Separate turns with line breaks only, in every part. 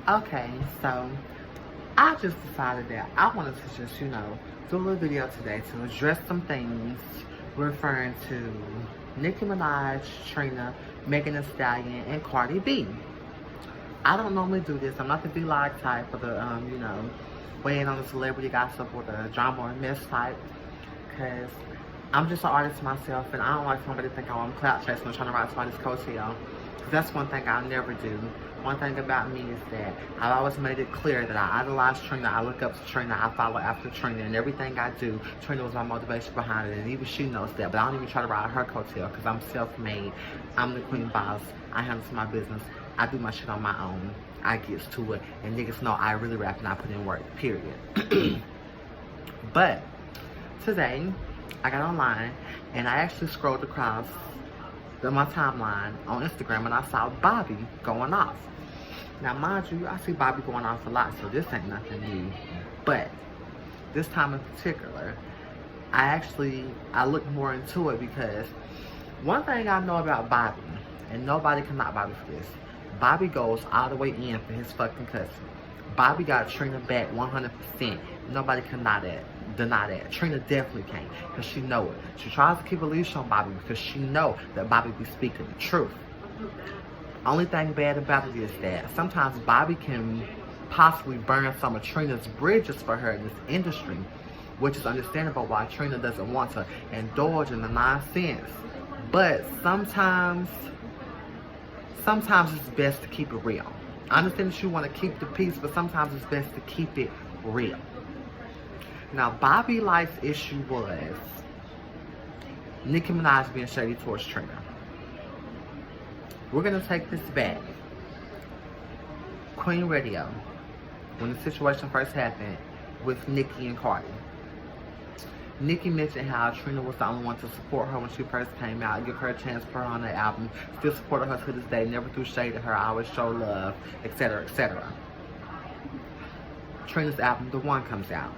Okay, so I just decided that I wanted to just, do a little video today to address some things referring to Nicki Minaj, Trina, Megan Thee Stallion, and Cardi B. I don't normally do this. I'm not the vlog type for the, weighing on the celebrity gossip or the drama or mess type. Because I'm just an artist myself, and I don't like somebody to think, oh, I'm clout chasing or trying to ride somebody's coattail. That's one thing I'll never do. One thing about me is that I've always made it clear that I idolize Trina, I look up to Trina, I follow after Trina, and everything I do, Trina was my motivation behind it, and even she knows that. But I don't even try to ride her coattail because I'm self-made. I'm the queen boss. I handle my business. I do my shit on my own. I get to it, and niggas know I really rap and I put in work, period. But today, I got online, and I actually scrolled across my timeline on Instagram, and I saw Bobby going off. Now, mind you, I see Bobby going off a lot, so this ain't nothing new. But this time in particular, I looked more into it because one thing I know about Bobby, and nobody can knock Bobby for this, Bobby goes all the way in for his fucking cousin. Bobby got Trina back 100%. Nobody can deny that. Trina definitely can't, because she know it. She tries to keep a leash on Bobby because she know that Bobby be speaking the truth. Only thing bad about it is that sometimes Bobby can possibly burn some of Trina's bridges for her in this industry, which is understandable why Trina doesn't want to indulge in the nonsense. But sometimes it's best to keep it real. I understand that you want to keep the peace, but sometimes it's best to keep it real. Now, Bobby Lytes' issue was Nicki Minaj being shady towards Trina. We're going to take this back. Queen Radio, when the situation first happened with Nicki and Cardi. Nicki mentioned how Trina was the only one to support her when she first came out, give her a chance to put her on the album, still supported her to this day, never threw shade at her, always show love, etc., etc. Trina's album, The One, comes out.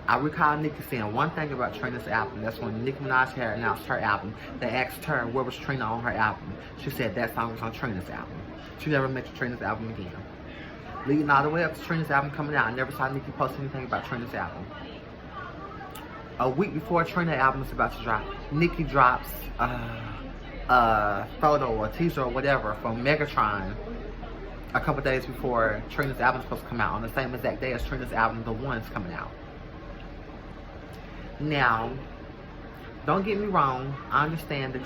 I recall Nicki saying one thing about Trina's album. That's when Nicki Minaj had announced her album. They asked her where was Trina on her album. She said that song was on Trina's album. She never mentioned Trina's album again. Leading all the way up to Trina's album coming out, I never saw Nicki post anything about Trina's album. A week before Trina's album is about to drop, Nicki drops a photo or a teaser or whatever from Megatron a couple days before Trina's album is supposed to come out, on the same exact day as Trina's album, The One's coming out. Now, don't get me wrong. I understand that,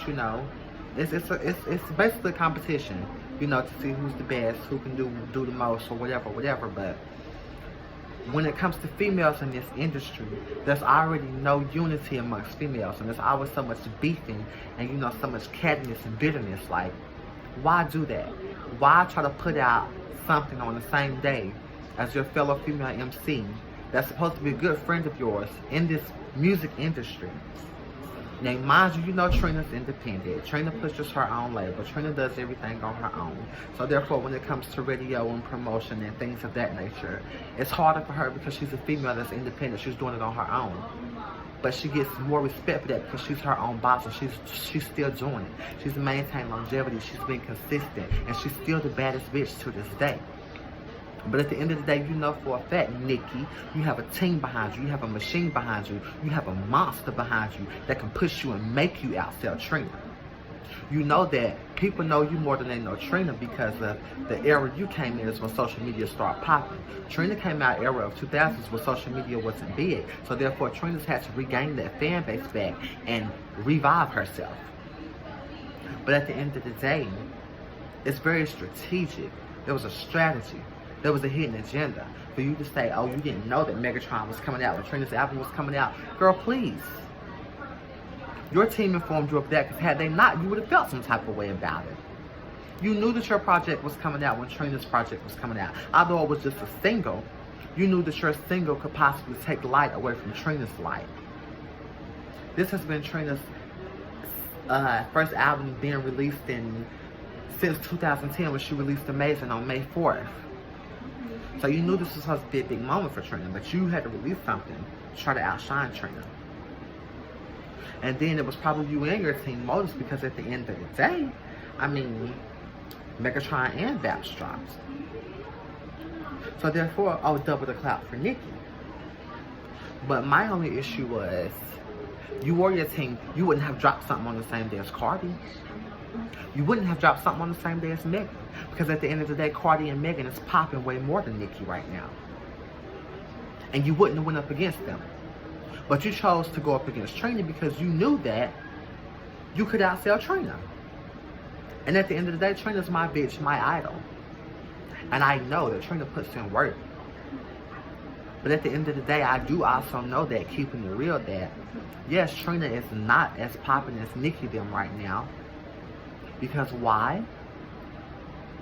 it's basically a competition, to see who's the best, who can do the most, or whatever. But when it comes to females in this industry, there's already no unity amongst females, and there's always so much beefing and so much cattiness and bitterness. Like, why do that? Why try to put out something on the same day as your fellow female MC that's supposed to be a good friend of yours in this music industry? Now, mind you, Trina's independent. Trina pushes her own label. Trina does everything on her own. So therefore, when it comes to radio and promotion and things of that nature, it's harder for her because she's a female that's independent. She's doing it on her own. But she gets more respect for that because she's her own boss and she's still doing it. She's maintained longevity. She's been consistent. And she's still the baddest bitch to this day. But at the end of the day, for a fact, Nicki, you have a team behind you. You have a machine behind you. You have a monster behind you that can push you and make you outsell Trina. You know that people know you more than they know Trina because of the era you came in is when social media started popping. Trina came out era of 2000s when social media wasn't big. So therefore, Trina's had to regain that fan base back and revive herself. But at the end of the day, it's very strategic. There was a strategy. There was a hidden agenda for you to say, oh, you didn't know that Megatron was coming out when Trina's album was coming out. Girl, please. Your team informed you of that, because had they not, you would have felt some type of way about it. You knew that your project was coming out when Trina's project was coming out. Although it was just a single, you knew that your single could possibly take light away from Trina's light. This has been Trina's first album being released since 2010 when she released Amazing on May 4th. So you knew this was supposed to be a big moment for Trina, but you had to release something to try to outshine Trina. And then it was probably you and your team motives because at the end of the day, Megatron and Baps dropped. So therefore, I would double the clap for Nicki. But my only issue was, you or your team, you wouldn't have dropped something on the same day as Cardi. You wouldn't have dropped something on the same day as Megan. Because at the end of the day, Cardi and Megan is popping way more than Nicki right now. And you wouldn't have went up against them. But you chose to go up against Trina because you knew that you could outsell Trina. And at the end of the day, Trina's my bitch, my idol. And I know that Trina puts in work. But at the end of the day, I do also know that, keeping it real, that yes, Trina is not as popping as Nicki them right now. Because why?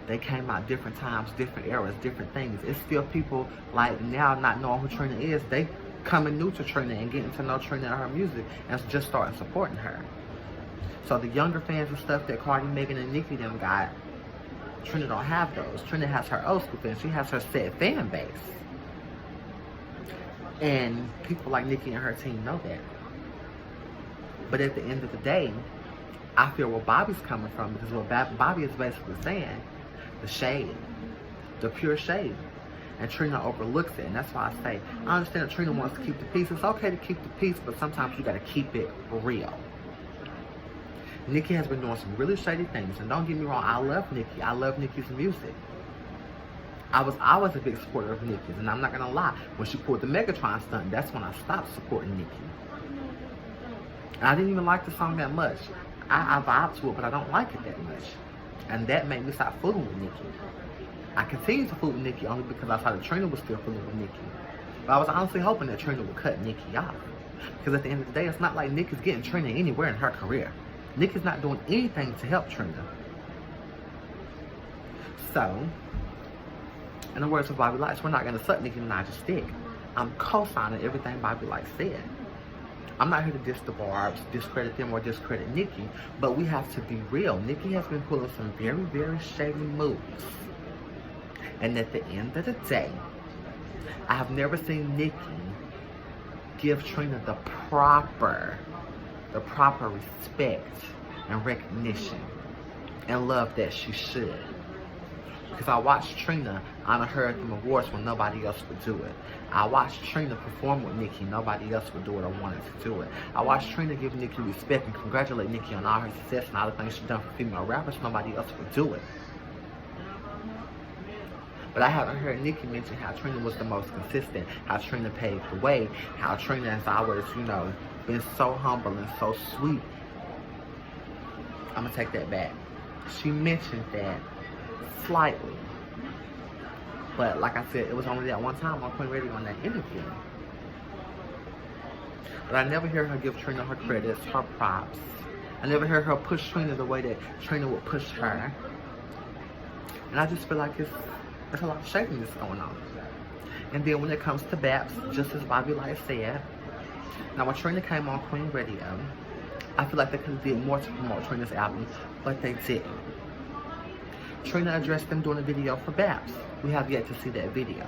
They came out different times, different eras, different things. It's still people like now not knowing who Trina is. They coming new to Trina and getting to know Trina and her music and just starting supporting her. So the younger fans and stuff that Cardi, Megan, and Nicki them got, Trina don't have those. Trina has her old school fans. She has her set fan base. And people like Nicki and her team know that. But at the end of the day, I feel where Bobby's coming from, because what Bobby is basically saying, the shade, the pure shade. And Trina overlooks it. And that's why I say, I understand that Trina wants to keep the peace. It's okay to keep the peace, but sometimes you got to keep it real. Nicki has been doing some really shady things. And don't get me wrong, I love Nicki. I love Nicki's music. I was a big supporter of Nicki's, and I'm not gonna lie. When she pulled the Megatron stunt, that's when I stopped supporting Nicki. And I didn't even like the song that much. I vibe to it, but I don't like it that much. And that made me stop fooling with Nicki. I continued to fool with Nicki only because I saw that Trina was still fooling with Nicki. But I was honestly hoping that Trina would cut Nicki off. Because at the end of the day, it's not like Nicki's getting Trina anywhere in her career. Nicki's not doing anything to help Trina. So, in the words of Bobby Lytes, we're not going to suck Nicki Minaj's dick. I'm co-signing everything Bobby Lytes said. I'm not here to diss the Barbs, discredit them, or discredit Nicki, but we have to be real. Nicki has been pulling some very, very shady moves. And at the end of the day, I have never seen Nicki give Trina the proper respect and recognition and love that she should. Because I watched Trina honor her at the awards when nobody else would do it. I watched Trina perform with Nicki. Nobody else would do it or wanted to do it. I watched Trina give Nicki respect and congratulate Nicki on all her success and all the things she's done for female rappers. Nobody else would do it. But I haven't heard Nicki mention how Trina was the most consistent, how Trina paved the way, how Trina has always, been so humble and so sweet. I'm going to take that back. She mentioned that slightly. But like I said, it was only that one time on Queen Radio on that interview. But I never hear her give Trina her credits, her props. I never hear her push Trina the way that Trina would push her. And I just feel like there's a lot of shadiness going on. And then when it comes to Baps, just as Bobby Lytes said, now when Trina came on Queen Radio, I feel like they could have did more to promote Trina's album, but they didn't. Trina addressed them doing a video for Baps. We have yet to see that video.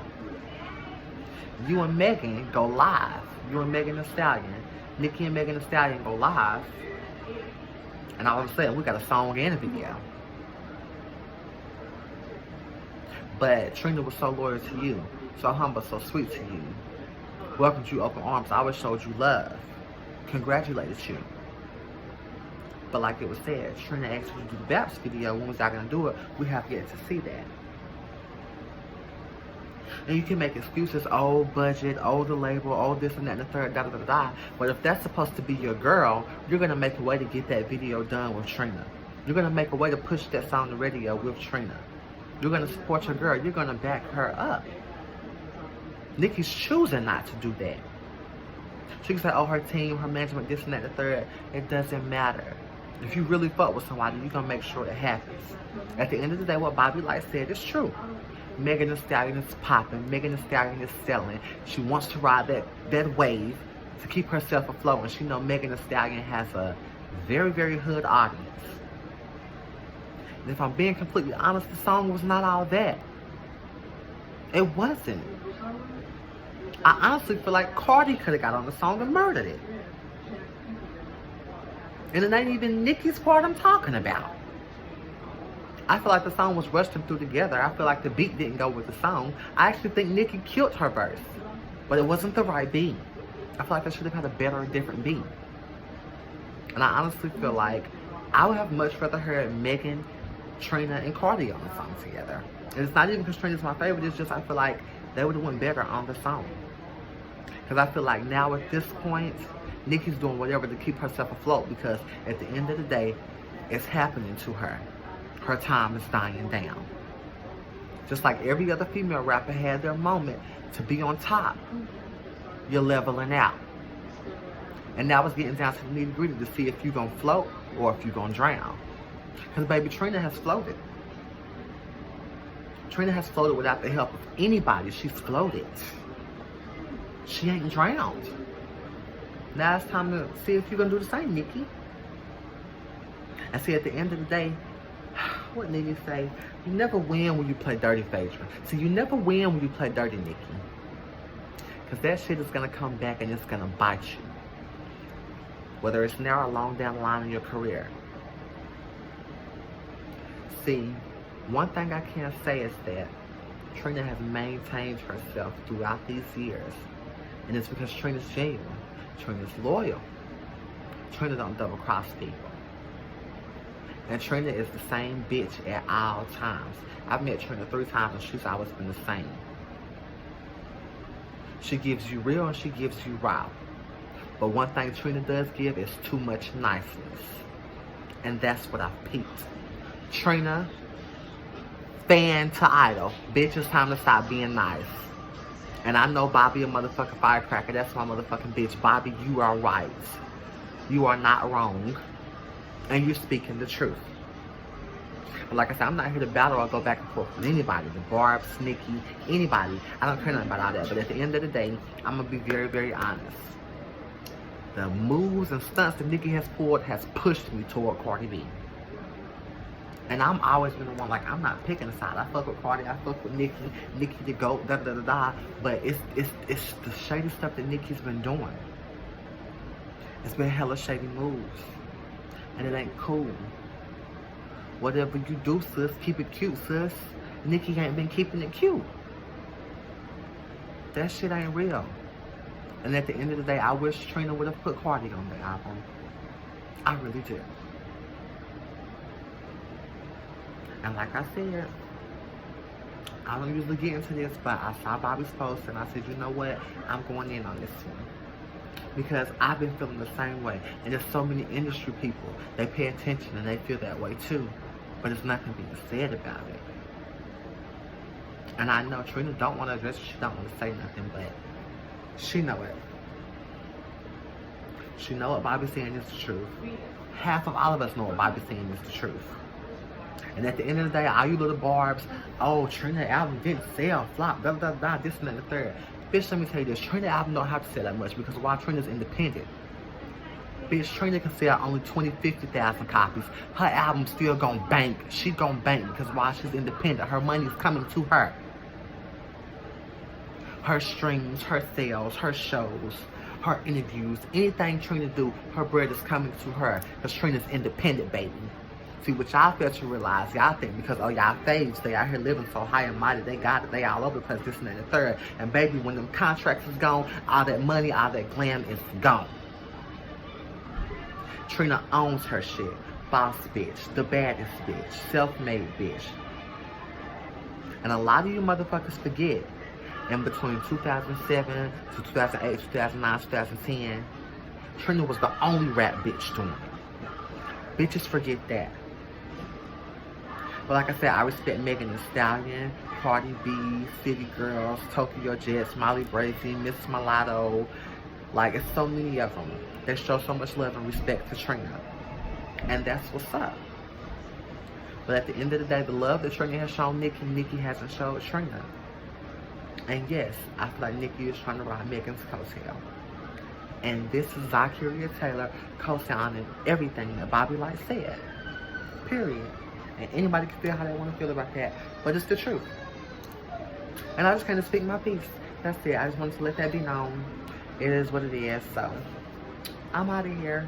You and Megan go live. You and Megan Thee Stallion. Nicki and Megan Thee Stallion go live. And all of a sudden, we got a song and a video. But Trina was so loyal to you, so humble, so sweet to you. Welcomed you open arms, always showed you love. Congratulated you. But like it was said, Trina asked you to do the Baps video. When was I going to do it? We have yet to see that. And you can make excuses, oh, budget, oh, the label, oh, this and that and the third, da da da da. But if that's supposed to be your girl, you're going to make a way to get that video done with Trina. You're going to make a way to push that song on the radio with Trina. You're going to support your girl. You're going to back her up. Nicki's choosing not to do that. She can say, oh, her team, her management, this and that, the third. It doesn't matter. If you really fuck with somebody, you're going to make sure it happens. At the end of the day, what Bobby Lytes said is true. Megan Thee Stallion is popping. Megan Thee Stallion is selling. She wants to ride that wave to keep herself afloat. And she knows Megan Thee Stallion has a very, very hood audience. And if I'm being completely honest, the song was not all that. It wasn't. I honestly feel like Cardi could have got on the song and murdered it. And it ain't even Nicki's part I'm talking about. I feel like the song was rushed through together. I feel like the beat didn't go with the song. I actually think Nicki killed her verse, but it wasn't the right beat. I feel like they should have had a better, different beat. And I honestly feel like I would have much rather heard Megan, Trina, and Cardi on the song together. And it's not even because Trina's my favorite, it's just I feel like they would have went better on the song. Because I feel like now at this point, Nicki's doing whatever to keep herself afloat, because at the end of the day, it's happening to her. Her time is dying down. Just like every other female rapper had their moment to be on top, you're leveling out. And now it's getting down to the nitty gritty to see if you're going to float or if you're going to drown. Because baby, Trina has floated. Trina has floated without the help of anybody. She's floated. She ain't drowned. Now it's time to see if you're going to do the same, Nicki. And see, at the end of the day, what Nicki say? You never win when you play dirty, Phaedra. See, you never win when you play dirty, Nicki. Because that shit is going to come back and it's going to bite you. Whether it's now or long down the line in your career. See, one thing I can say is that Trina has maintained herself throughout these years. And it's because Trina's genuine. Trina's loyal. Trina don't double cross people. And Trina is the same bitch at all times. I've met Trina 3 times and she's always been the same. She gives you real and she gives you raw. But one thing Trina does give is too much niceness. And that's what I've peeped. Trina, fan to idol. Bitch, it's time to stop being nice. And I know Bobby a motherfucking firecracker. That's my motherfucking bitch. Bobby, you are right. You are not wrong. And you're speaking the truth. But like I said, I'm not here to battle or go back and forth with anybody. The Barbs, Nicki, anybody. I don't care nothing about all that. But at the end of the day, I'm going to be very, very honest. The moves and stunts that Nicki has pulled has pushed me toward Cardi B. And I'm always been the one, like, I'm not picking a side. I fuck with Cardi, I fuck with Nicki, Nicki the GOAT, da-da-da-da. But it's the shady stuff that Nicki's been doing. It's been hella shady moves. And it ain't cool. Whatever you do, sis, keep it cute, sis. Nicki ain't been keeping it cute. That shit ain't real. And at the end of the day, I wish Trina would have put Cardi on the album. I really do. And like I said, I don't usually get into this, but I saw Bobby's post and I said, you know what? I'm going in on this one. Because I've been feeling the same way. And there's so many industry people, they pay attention and they feel that way too. But there's nothing being said about it. And I know Trina don't want to address it, she don't want to say nothing, but she know it. She know what Bobby's saying is the truth. Half of all of us know what Bobby's saying is the truth. And at the end of the day, all you little Barbs, oh, Trina album didn't sell, flop, blah, blah, blah, this and that and the third. Bitch, let me tell you this, Trina album don't have to sell that much because while Trina's independent, bitch, Trina can sell only 20, 50,000 copies. Her album still gon' bank. She gon' bank because while she's independent, her money's coming to her. Her streams, her sales, her shows, her interviews, anything Trina do, her bread is coming to her because Trina's independent, baby. See, what y'all fail to realize, y'all think because, oh, y'all faves, they out here living so high and mighty, they got it, they all over the place, this and that and the third. And baby, when them contracts is gone, all that money, all that glam is gone. Trina owns her shit. Boss bitch, the baddest bitch, self-made bitch. And a lot of you motherfuckers forget, in between 2007 to 2008, 2009, 2010, Trina was the only rap bitch doing it. Bitches forget that. But like I said, I respect Megan Thee Stallion, Cardi B, City Girls, Tokyo Jets, Molly Brazy, Miss Mulatto. Like, it's so many of them. They show so much love and respect to Trina. And that's what's up. But at the end of the day, the love that Trina has shown Nicki, Nicki hasn't showed Trina. And yes, I feel like Nicki is trying to ride Megan's coattail. And this is Xi'Quria Taylor co-signing everything that Bobby Lytes said. Period. And anybody can feel how they want to feel about that. But it's the truth. And I just kind of speak my piece. That's it. I just wanted to let that be known. It is what it is. So, I'm out of here.